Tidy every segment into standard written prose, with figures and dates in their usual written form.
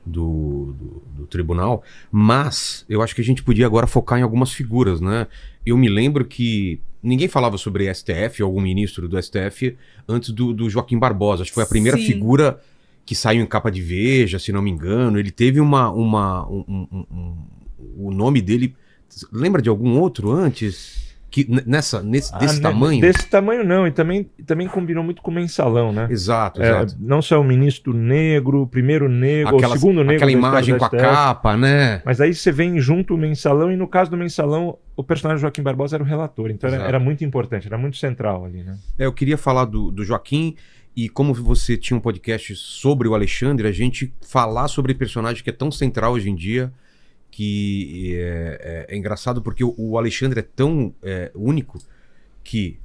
do tribunal, mas eu acho que a gente podia agora focar em algumas figuras, né? Eu me lembro que ninguém falava sobre STF, algum ministro do STF, antes do Joaquim Barbosa. Acho que foi a primeira figura que saiu em capa de Veja, se não me engano. Ele teve o nome dele... Lembra de algum outro antes? Que desse tamanho? Desse tamanho não, e também combinou muito com o Mensalão, né? Exato. Não só o ministro negro, o primeiro negro, o segundo negro. Aquela imagem com a capa, né? Mas aí você vem junto o Mensalão, e no caso do Mensalão, o personagem Joaquim Barbosa era o relator, então era muito importante, era muito central ali, né? Eu queria falar do Joaquim, e como você tinha um podcast sobre o Alexandre, a gente falar sobre personagem que é tão central hoje em dia, que é engraçado porque o Alexandre é tão único que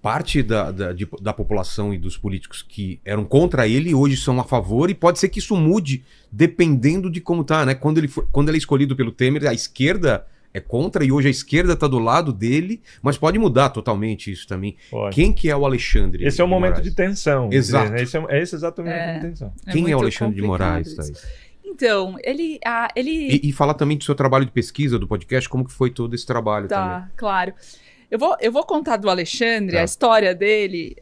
parte da população e dos políticos que eram contra ele hoje são a favor, e pode ser que isso mude dependendo de como tá, né? Quando ele é escolhido pelo Temer, a esquerda é contra, e hoje a esquerda tá do lado dele, mas pode mudar totalmente isso também. Pode. Quem que é o Alexandre? Esse é um momento de tensão. Exato. Esse é exatamente o momento de tensão. Quem é o Alexandre de Moraes, Thaís? Então, ele... E falar também do seu trabalho de pesquisa, do podcast, como que foi todo esse trabalho também. Claro. Eu vou contar do Alexandre, a história dele,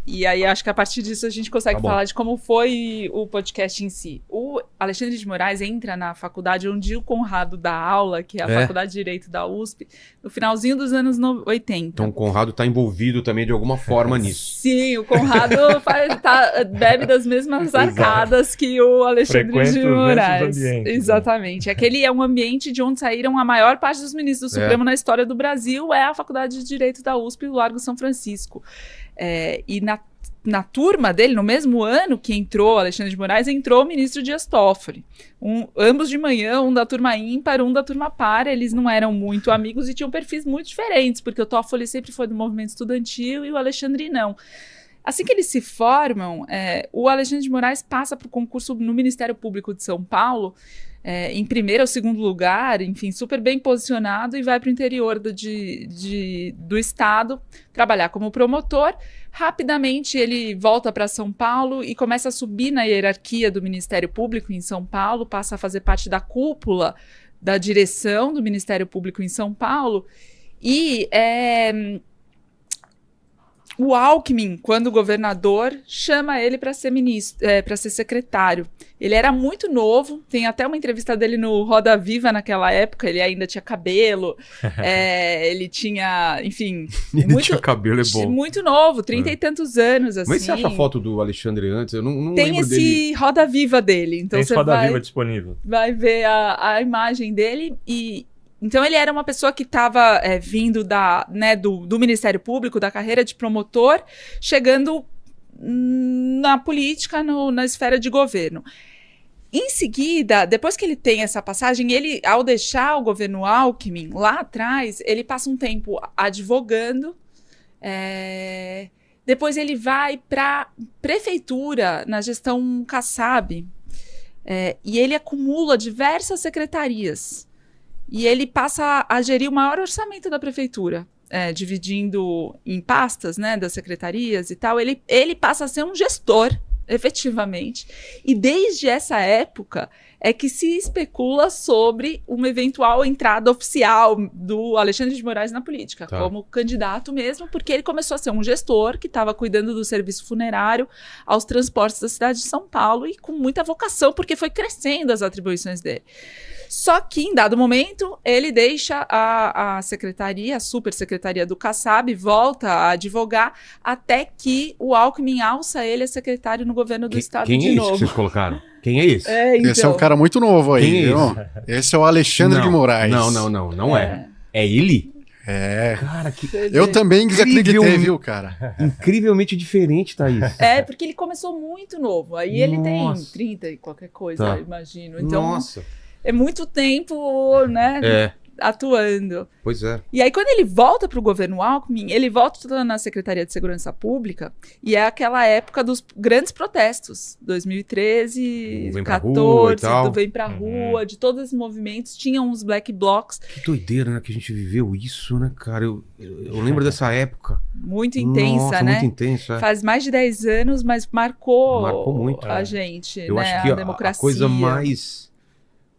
e aí acho que a partir disso a gente consegue falar de como foi o podcast em si. O Alexandre de Moraes entra na faculdade onde o Conrado dá aula, que é a Faculdade de Direito da USP, no finalzinho dos anos 80. Então o Conrado está envolvido também de alguma forma nisso. Sim, o Conrado bebe das mesmas arcadas que o Alexandre de Moraes. Exatamente. Aquele é um ambiente de onde saíram a maior parte dos ministros do Supremo na história do Brasil, é a Faculdade de Direito da USP, o Largo São Francisco. E na turma dele, no mesmo ano que entrou Alexandre de Moraes, entrou o ministro Dias Toffoli. Ambos de manhã, um da turma ímpar, um da turma par. Eles não eram muito amigos e tinham perfis muito diferentes, porque o Toffoli sempre foi do movimento estudantil e o Alexandre não. Assim que eles se formam, o Alexandre de Moraes passa para o concurso no Ministério Público de São Paulo, em primeiro ou segundo lugar, enfim, super bem posicionado, e vai para o interior do estado trabalhar como promotor. Rapidamente ele volta para São Paulo e começa a subir na hierarquia do Ministério Público em São Paulo, passa a fazer parte da cúpula da direção do Ministério Público em São Paulo, e o Alckmin, quando governador, chama ele para ser ministro, para ser secretário. Ele era muito novo, tem até uma entrevista dele no Roda Viva naquela época, ele ainda tinha cabelo, ele tinha, enfim... tinha cabelo, é bom. Muito novo, 30 e tantos anos, assim. Mas você acha a foto do Alexandre antes? Eu não tem lembro dele. Tem esse Roda Viva dele, então tem você Roda Viva disponível. Vai ver a imagem dele e... Então ele era uma pessoa que estava vindo do Ministério Público, da carreira de promotor, chegando na política, na esfera de governo. Em seguida, depois que ele tem essa passagem, ele, ao deixar o governo Alckmin, lá atrás, ele passa um tempo advogando, depois ele vai para prefeitura, na gestão Kassab, e ele acumula diversas secretarias. E ele passa a gerir o maior orçamento da prefeitura, dividindo em pastas, né, das secretarias e tal. Ele passa a ser um gestor, efetivamente. E desde essa época é que se especula sobre uma eventual entrada oficial do Alexandre de Moraes na política, como candidato mesmo, porque ele começou a ser um gestor que estava cuidando do serviço funerário aos transportes da cidade de São Paulo, e com muita vocação, porque foi crescendo as atribuições dele. Só que, em dado momento, ele deixa a secretaria, a supersecretaria do Kassab, volta a advogar, até que o Alckmin alça ele a secretário no governo do estado de novo. Quem é esse que vocês colocaram? Quem é esse? Então... Esse é um cara muito novo aí, Quem é viu? Esse é o Alexandre de Moraes. Não é. É ele? Cara, eu também desacreditei, viu, cara? Incrivelmente diferente, Thaís. Porque ele começou muito novo. Aí ele tem 30 e qualquer coisa, eu imagino. Então, é muito tempo, né? Atuando. Pois é. E aí, quando ele volta para o governo Alckmin, ele volta na Secretaria de Segurança Pública, e é aquela época dos grandes protestos, 2013, 2014, do Vem Pra Rua, de todos esses movimentos, tinham uns black blocs. Que doideira, né, que a gente viveu isso, né, cara? Eu lembro dessa época. muito intensa, Nossa, né? muito intensa. Faz mais de 10 anos, mas marcou muito. a gente, Eu né? acho que a democracia. a coisa mais...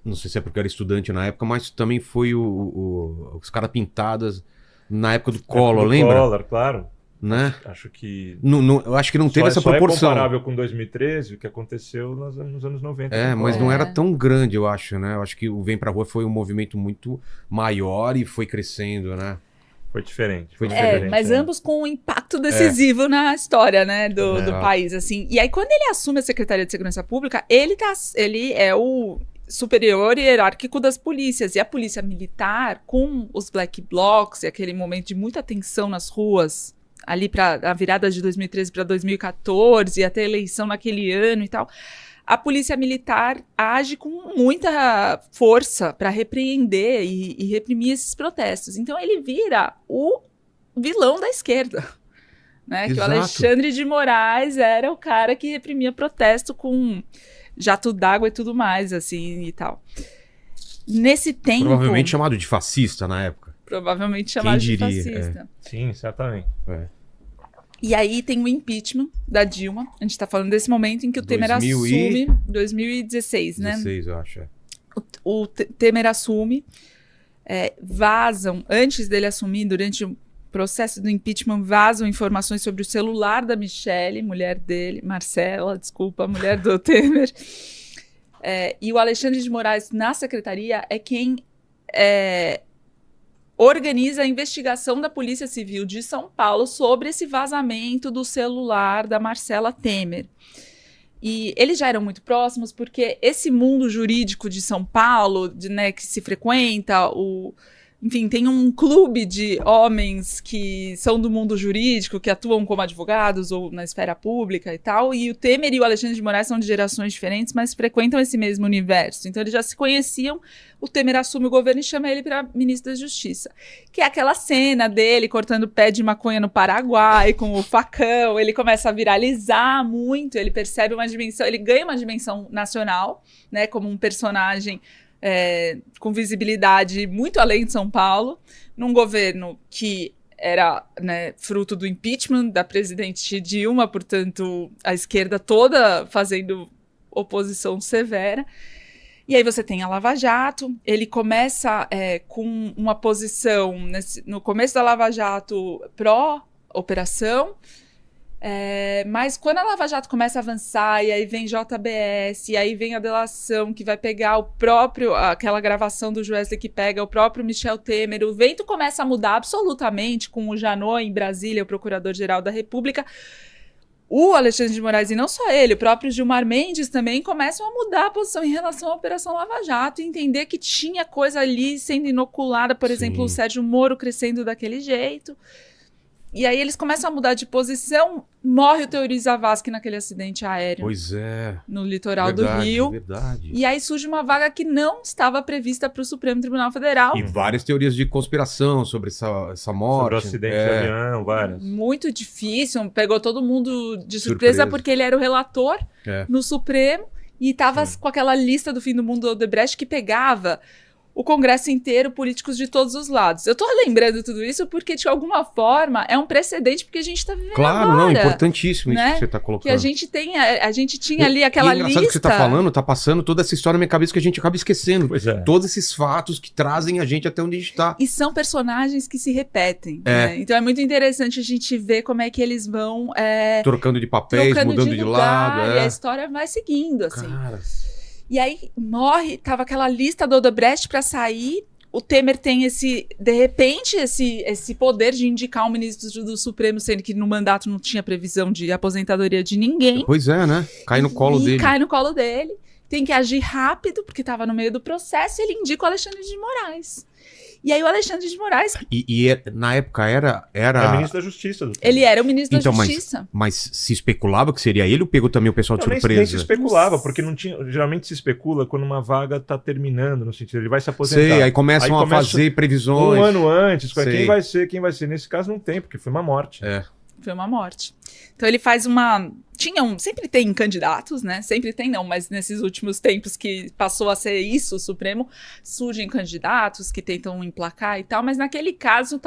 Não sei se é porque eu era estudante na época, mas também foi os caras pintadas na época do Collor, lembra? Collor, claro. Né? Acho que... Eu acho que não teve essa proporção. É comparável com 2013, o que aconteceu nos anos 90. Mas não era tão grande, eu acho, né? Eu acho que o Vem Pra Rua foi um movimento muito maior e foi crescendo, né? Foi diferente. Mas ambos com um impacto decisivo na história, né, do país, assim. E aí, quando ele assume a Secretaria de Segurança Pública, ele é o superior hierárquico das polícias. E a polícia militar, com os black blocs e aquele momento de muita tensão nas ruas, ali para a virada de 2013 para 2014, e até a eleição naquele ano e tal, a polícia militar age com muita força para repreender e reprimir esses protestos. Então ele vira o vilão da esquerda, né? Que o Alexandre de Moraes era o cara que reprimia protesto com jato d'água e tudo mais, assim, e tal. Nesse tempo... Provavelmente chamado de fascista na época. Provavelmente chamado de fascista. Sim, certamente. E aí tem o impeachment da Dilma. A gente está falando desse momento em que o Temer assume... 2016, né? 2016, eu acho. O Temer assume. Vazam, antes dele assumir, durante o processo do impeachment, vazam informações sobre o celular da Michelle, mulher dele, Marcela, desculpa, mulher do Temer. E o Alexandre de Moraes, na secretaria, é quem organiza a investigação da Polícia Civil de São Paulo sobre esse vazamento do celular da Marcela Temer. E eles já eram muito próximos porque esse mundo jurídico de São Paulo, né, que se frequenta, enfim, tem um clube de homens que são do mundo jurídico, que atuam como advogados ou na esfera pública e tal, e o Temer e o Alexandre de Moraes são de gerações diferentes, mas frequentam esse mesmo universo. Então eles já se conheciam, o Temer assume o governo e chama ele para ministro da Justiça. Que é aquela cena dele cortando pé de maconha no Paraguai, com o facão, ele começa a viralizar muito, ele percebe uma dimensão, ele ganha uma dimensão nacional, né, como um personagem com visibilidade muito além de São Paulo, num governo que era, né, fruto do impeachment da presidente Dilma, portanto, a esquerda toda fazendo oposição severa. E aí você tem a Lava Jato, ele começa com uma posição, no começo da Lava Jato, pró-operação, mas quando a Lava Jato começa a avançar, e aí vem JBS, e aí vem a delação que vai pegar aquela gravação do Wesley que pega o próprio Michel Temer, o vento começa a mudar absolutamente com o Janot em Brasília, o Procurador-Geral da República. O Alexandre de Moraes, e não só ele, o próprio Gilmar Mendes também começam a mudar a posição em relação à Operação Lava Jato e entender que tinha coisa ali sendo inoculada, por exemplo, o Sérgio Moro crescendo daquele jeito. E aí eles começam a mudar de posição, morre o Teori Zavascki naquele acidente aéreo. Pois é. No litoral do Rio. Verdade. E aí surge uma vaga que não estava prevista para o Supremo Tribunal Federal. E várias teorias de conspiração sobre essa morte. Sobre o acidente de avião, várias. Muito difícil, pegou todo mundo de surpresa porque ele era o relator no Supremo e estava com aquela lista do fim do mundo do Odebrecht que pegava o Congresso inteiro, políticos de todos os lados. Eu tô lembrando tudo isso porque, de alguma forma, é um precedente porque a gente tá vivendo agora. Não, importantíssimo, né? Isso que você tá colocando. Que a gente tinha ali aquela lista... engraçado que você tá falando, tá passando toda essa história na minha cabeça que a gente acaba esquecendo. Pois é. Todos esses fatos que trazem a gente até onde a gente tá. E são personagens que se repetem. Né? Então é muito interessante a gente ver como é que eles vão... trocando de papéis, mudando de lado. E a história vai seguindo, assim. Cara... E aí tava aquela lista do Odebrecht para sair, o Temer tem de repente, esse poder de indicar um ministro do Supremo, sendo que no mandato não tinha previsão de aposentadoria de ninguém. Pois é, né? Cai no colo dele. Cai no colo dele, tem que agir rápido, porque estava no meio do processo, e ele indica o Alexandre de Moraes. E aí o Alexandre de Moraes... na época era ministro da Justiça. Ele era o ministro da Justiça. Mas se especulava que seria ele ou pegou também o pessoal de surpresa? Nem se especulava, porque não tinha... Geralmente se especula quando uma vaga está terminando, no sentido, ele vai se aposentar. Sei, aí começam a fazer previsões. Um ano antes, quem vai ser. Nesse caso não tem, porque foi uma morte. Foi uma morte. Então ele faz sempre tem candidatos, né? Sempre tem não, mas nesses últimos tempos que passou a ser isso, o Supremo, surgem candidatos que tentam emplacar e tal, mas naquele caso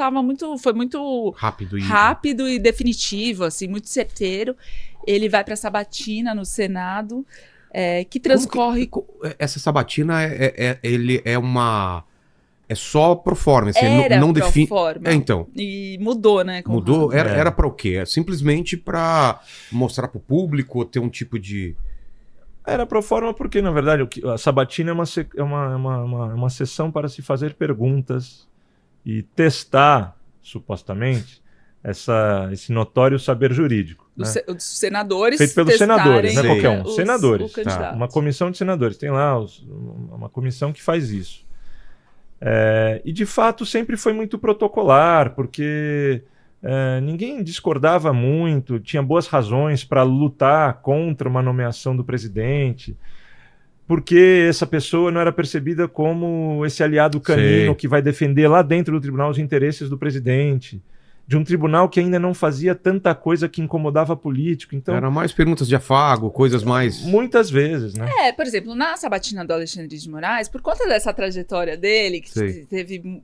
foi muito rápido e definitivo, assim, muito certeiro. Ele vai para a sabatina no Senado, que transcorre... Essa sabatina, ele é uma... É só pro forma, assim, era não pro define. Forma. Então. E mudou, né? Mudou? Era para o quê? Simplesmente para mostrar pro público, ter um tipo de... Era pro forma porque, na verdade, a sabatina é uma sessão para se fazer perguntas e testar, supostamente, esse notório saber jurídico. Os senadores feito pelos senadores, não é qualquer um. Os senadores. Uma comissão de senadores. Tem lá uma comissão que faz isso. E de fato sempre foi muito protocolar, porque ninguém discordava muito, tinha boas razões para lutar contra uma nomeação do presidente, porque essa pessoa não era percebida como esse aliado canino que vai defender lá dentro do tribunal os interesses do presidente, de um tribunal que ainda não fazia tanta coisa que incomodava político. Então, era mais perguntas de afago, coisas mais... Muitas vezes, né? Por exemplo, na sabatina do Alexandre de Moraes, por conta dessa trajetória dele, que teve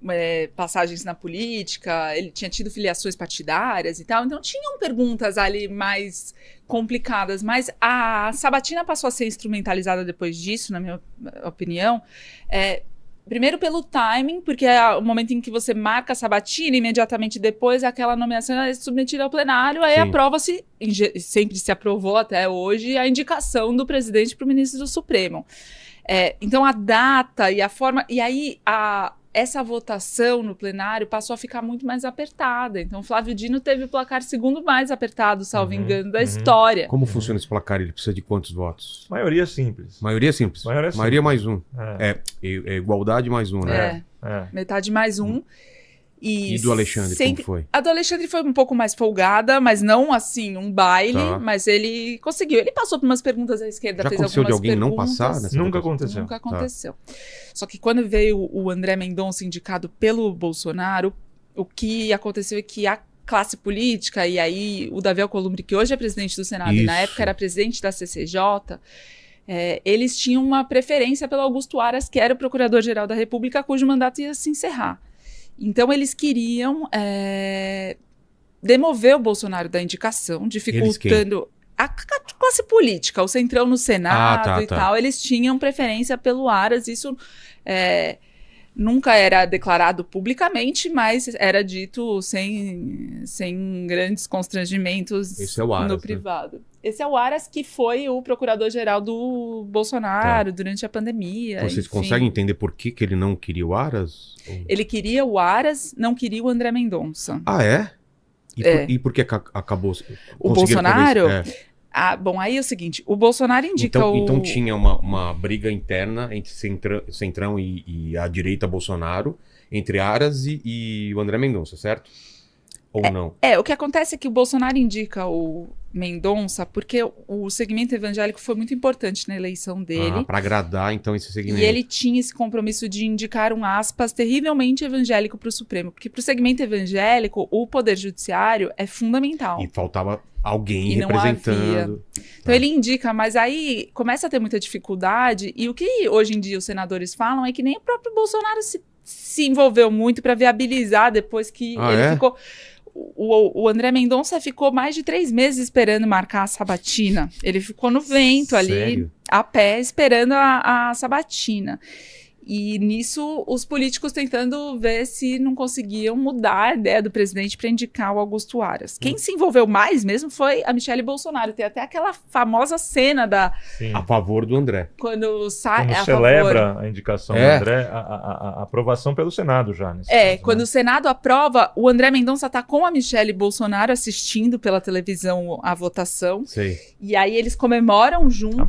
passagens na política, ele tinha tido filiações partidárias e tal, então tinham perguntas ali mais complicadas, mas a sabatina passou a ser instrumentalizada depois disso, na minha opinião, primeiro pelo timing, porque é o momento em que você marca a sabatina, imediatamente depois aquela nomeação é submetida ao plenário, aí aprova-se, sempre se aprovou até hoje, a indicação do presidente para o ministro do Supremo. Então a data e a forma... E aí essa votação no plenário passou a ficar muito mais apertada. Então Flávio Dino teve o placar segundo mais apertado, salvo engano, da história. Como funciona esse placar? Ele precisa de quantos votos? Maioria simples. Maioria simples. Maioria mais um. É igualdade mais um, né? Metade mais um. E do Alexandre, como foi? A do Alexandre foi um pouco mais folgada, mas não assim, um baile, mas ele conseguiu. Ele passou por umas perguntas à esquerda, já fez aconteceu algumas de alguém perguntas. não passar? Nunca aconteceu. Nunca aconteceu. Só que quando veio o André Mendonça indicado pelo Bolsonaro, o que aconteceu é que a classe política, e aí o Davi Alcolumbre, que hoje é presidente do Senado e na época era presidente da CCJ, eles tinham uma preferência pelo Augusto Aras, que era o procurador-geral da República, cujo mandato ia se encerrar. Então, eles queriam demover o Bolsonaro da indicação, dificultando a classe política, o centrão no Senado e tal. Eles tinham preferência pelo Aras, isso nunca era declarado publicamente, mas era dito sem grandes constrangimentos no privado. Esse é o Aras, que foi o procurador-geral do Bolsonaro durante a pandemia. Vocês conseguem entender por que ele não queria o Aras? Ele queria o Aras, não queria o André Mendonça. Ah, é? E por que acabou? O Bolsonaro? Bom, aí é o seguinte, o Bolsonaro indica Então tinha uma briga interna entre Centrão e a direita Bolsonaro, entre Aras e o André Mendonça, certo? Ou não? O que acontece é que o Bolsonaro indica o Mendonça porque o segmento evangélico foi muito importante na eleição dele. Para agradar, então, esse segmento. E ele tinha esse compromisso de indicar um aspas terrivelmente evangélico para o Supremo. Porque para o segmento evangélico, o Poder Judiciário é fundamental. E faltava alguém representando. Então ele indica, mas aí começa a ter muita dificuldade. E o que hoje em dia os senadores falam é que nem o próprio Bolsonaro se envolveu muito para viabilizar depois que ele ficou... O André Mendonça ficou mais de 3 meses esperando marcar a sabatina. Ele ficou no vento ali, a pé, esperando a sabatina. E nisso, os políticos tentando ver se não conseguiam mudar a ideia do presidente para indicar o Augusto Aras. Quem se envolveu mais mesmo foi a Michelle Bolsonaro. Tem até aquela famosa cena a favor do André. Quando celebra a indicação do André, a aprovação pelo Senado já. Quando o Senado aprova, o André Mendonça está com a Michelle Bolsonaro assistindo pela televisão a votação. E aí eles comemoram juntos.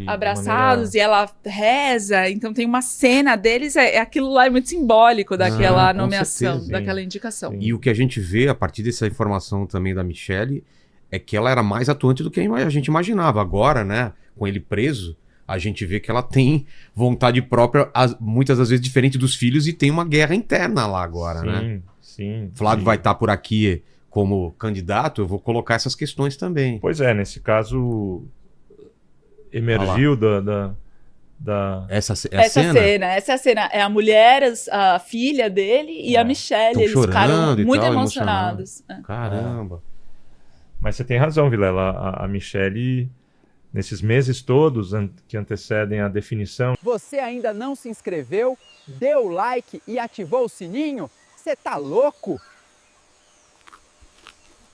Abraçados e ela reza. Então tem uma cena deles, aquilo lá é muito simbólico daquela nomeação, daquela indicação. E o que a gente vê a partir dessa informação também da Michelle é que ela era mais atuante do que a gente imaginava. Agora, né, com ele preso, a gente vê que ela tem vontade própria, muitas das vezes diferente dos filhos, e tem uma guerra interna lá agora, né? Sim. Flávio vai estar por aqui como candidato, eu vou colocar essas questões também. Pois é, nesse caso emergiu Essa é a cena? Essa é a cena. É a mulher, a filha dele e a Michelle. Eles ficaram muito emocionados. Caramba. Mas você tem razão, Vilela. A Michelle, nesses meses todos que antecedem a definição... Você ainda não se inscreveu, deu o like e ativou o sininho? Você tá louco?